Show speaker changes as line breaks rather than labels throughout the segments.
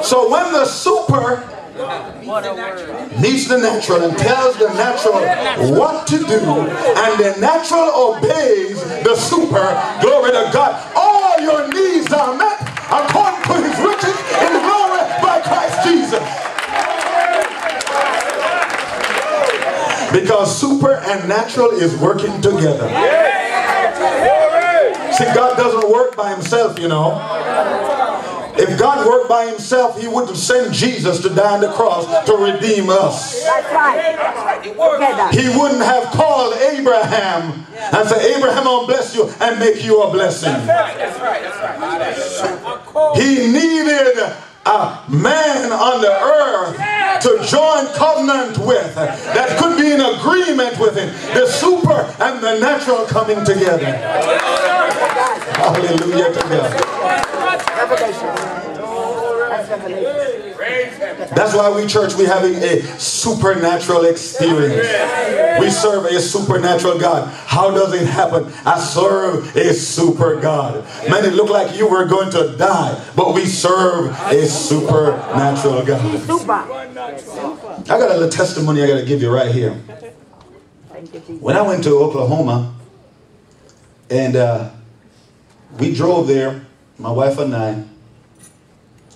So when the super meets the natural and tells the natural what to do, and the natural obeys the super, glory to God, all your needs are met according to his riches in glory by Christ Jesus. Because super and natural is working together. See, God doesn't work by himself, you know. If God worked by himself, he wouldn't send Jesus to die on the cross to redeem us.
That's right.
He wouldn't have called Abraham and said, Abraham, I'll bless you and make you a blessing.
That's right.
He needed a man on the earth to join covenant with, that could be in agreement with him. The super and the natural coming together. Hallelujah to God. That's why we church, we having a supernatural experience. We serve a supernatural God. How does it happen? I serve a super God. Man, it looked like you were going to die, but we serve a supernatural God. I got a little testimony I got to give you right here. When I went to Oklahoma, and we drove there, my wife and I,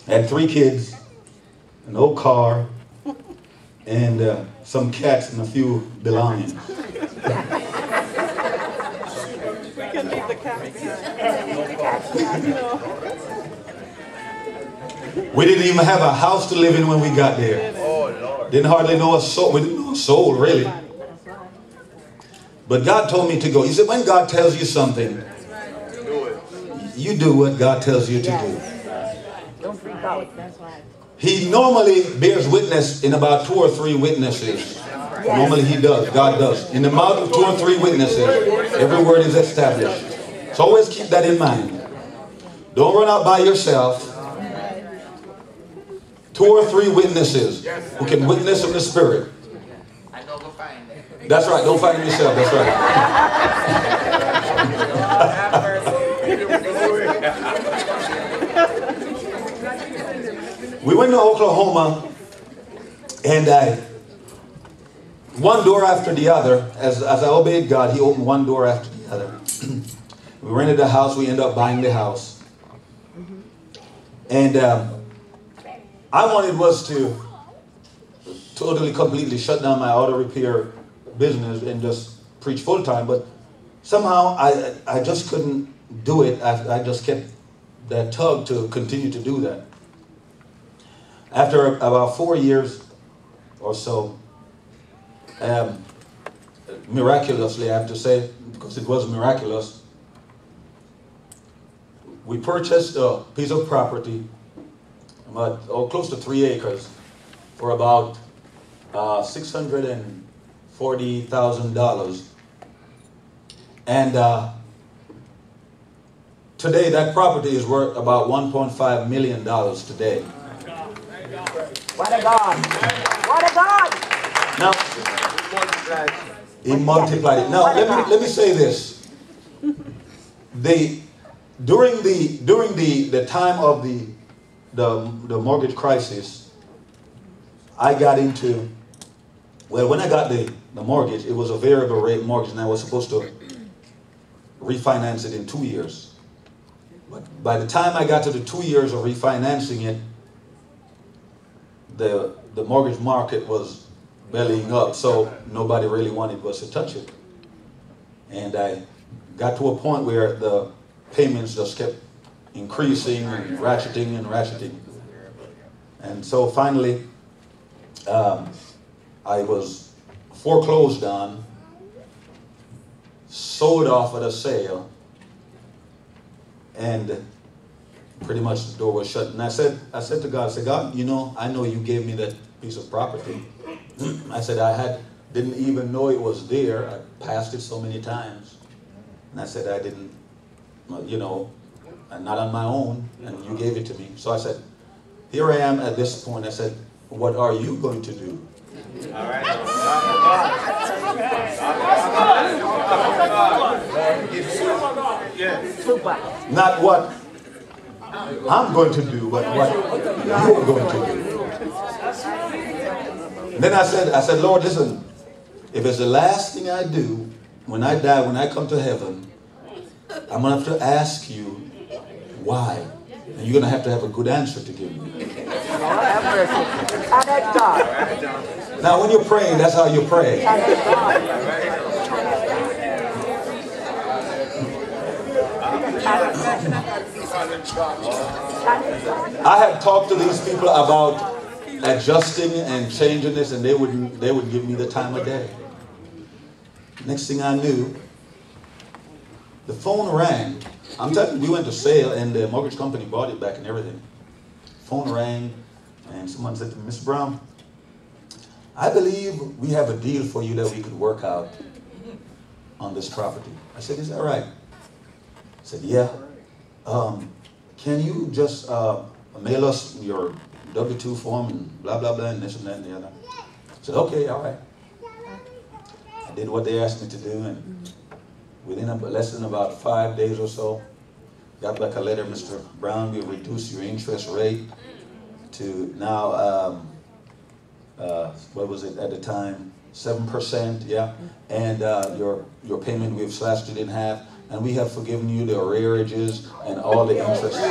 had 3 kids, an old car, and some cats and a few belongings. We didn't even have a house to live in when we got there. Didn't hardly know a soul. We didn't know a soul, really. But God told me to go. He said, when God tells you something, you do what God tells you to do.
Don't freak out. That's right.
He normally bears witness in about 2 or 3 witnesses. Normally he does. God does. In the mouth of 2 or 3 witnesses, every word is established. So always keep that in mind. Don't run out by yourself. 2 or 3 witnesses who can witness of the Spirit. That's right. Don't find him yourself. That's right. We went to Oklahoma, and one door after the other, as I obeyed God, he opened one door after the other. We rented a house. We ended up buying the house. And I wanted was to totally, completely shut down my auto repair business and just preach full time, but somehow I just couldn't do it. I just kept that tug to continue to do that. After about 4 years or so, miraculously, I have to say, because it was miraculous, we purchased a piece of property, about close to 3 acres, for about $640,000. And today that property is worth about $1.5 million today.
What a God! What a God!
Now, he multiplied it. Now, let me say this. During the time of the mortgage crisis, I got into, well, when I got the mortgage, it was a variable rate mortgage, and I was supposed to refinance it in 2 years. But by the time I got to the 2 years of refinancing it, the mortgage market was bellying up, so nobody really wanted us to touch it. And I got to a point where the payments just kept increasing and ratcheting and ratcheting. And so finally, I was foreclosed on, sold off at a sale, and pretty much the door was shut. And I said to God, I said, God, you know, I know you gave me that piece of property. I said, didn't even know it was there. I passed it so many times. And I said, I didn't, you know, I'm not on my own, and you gave it to me. So I said, here I am at this point. I said, what are you going to do?
All right.
Not what I'm going to do what you're going to do. And then I said, Lord, listen, if it's the last thing I do, when I die, when I come to heaven, I'm going to have to ask you why. And you're going to have a good answer to give me. Now, when you're praying, that's how you pray. I had talked to these people about adjusting and changing this, and they would give me the time of day. Next thing I knew, the phone rang. I'm telling you, we went to sale, and the mortgage company bought it back and everything. Phone rang, and someone said to me, Mr. Brown, I believe we have a deal for you that we could work out on this property. I said, is that right? I said, yeah. Can you just mail us your W-2 form and blah, blah, blah, and this and that and the other? I said, okay, all right. I did what they asked me to do, and within less than about 5 days or so, got back a letter, Mr. Brown, we reduced your interest rate to now, what was it at the time? 7%, yeah. And your payment we've slashed it in half, and we have forgiven you the arrearages and all the interest.
All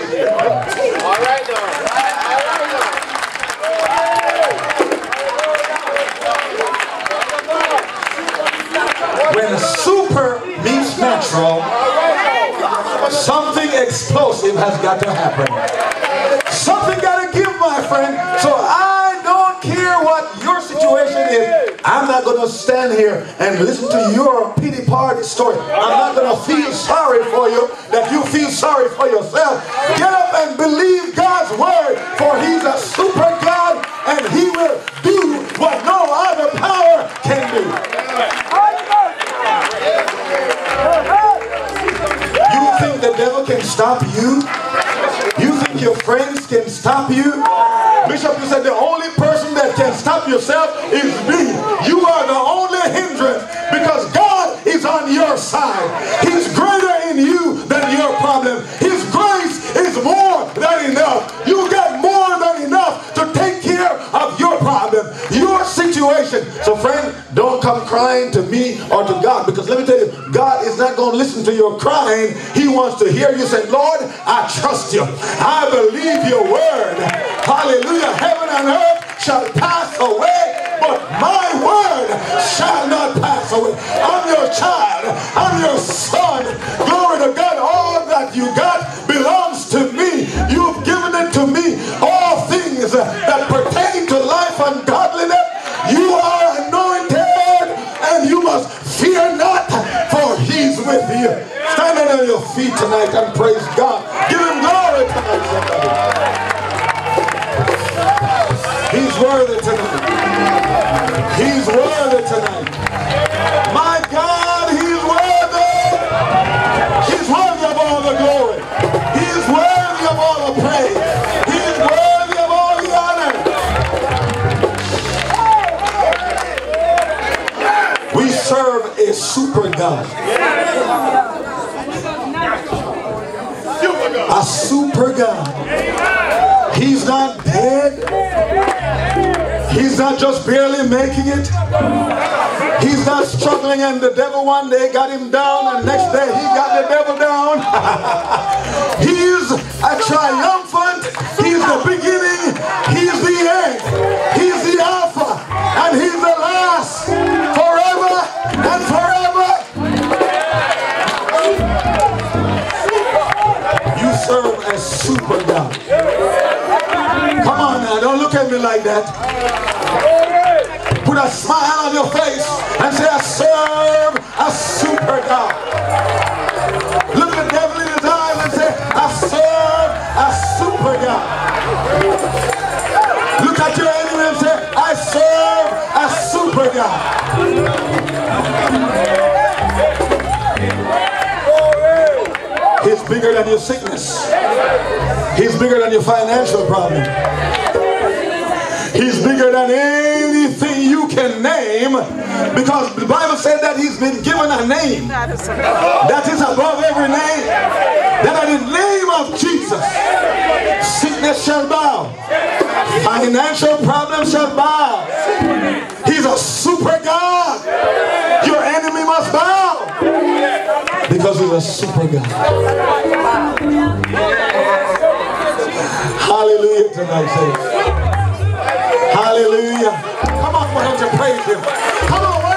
right,
When super meets natural, something explosive has got to happen. Something got to give, my friend. So I don't care what your situation is. I'm not going to stand here and listen to your pity party story. I'm not going to feel sorry for you that you feel sorry for yourself. Get up and believe God's word, for he's a super God, and he will do what no other power can do. You think the devil can stop you? You think your friends can stop you? Bishop, you said the only person that can stop yourself is me. You are the only hindrance because God is on your side. He's greater in you than your problem. His grace is more than enough. You got more than enough to take care of your problem, your situation. So friend, don't come crying to me or to God, because let me tell you, God is not going to listen to your crying. He wants to hear you say, Lord, I trust you. I believe your word. Hallelujah. Heaven and earth shall pass away, but my word shall not pass away. I'm your child. I'm your son. Glory to God. All that you got belongs to me. You've given it to me. All things that pertain to life and godliness. You are anointed, and you must fear not, for he's with you. Stand on your feet tonight and praise God. Give him glory tonight, somebody. He's worthy tonight. He's worthy tonight. My God, he's worthy. He's worthy of all the glory. He's worthy of all the praise. He's worthy of all the honor. We serve a super God. A super God. He's not dead. He's not just barely making it. He's not struggling and the devil one day got him down and next day he got the devil down. He's a triumphant. He's the beginning. He's the end. He's the Alpha and he's the last. Forever and forever. You serve a super God. Come on now, don't look at me like that. Put a smile on your face and say, I serve a super God. Look the devil in his eyes and say, I serve a super God. Look at your enemy and say, I serve a super God. He's bigger than your sickness. He's bigger than your financial problem. He's bigger than anything you can name, because the Bible said that he's been given a name that is above every name. That at the name of Jesus, Sickness shall bow. Financial problems shall bow. He's a super God. Your enemy must bow. Because he's a super God. Hallelujah tonight, saints. Hallelujah. Come on, why don't you praise him? Come on.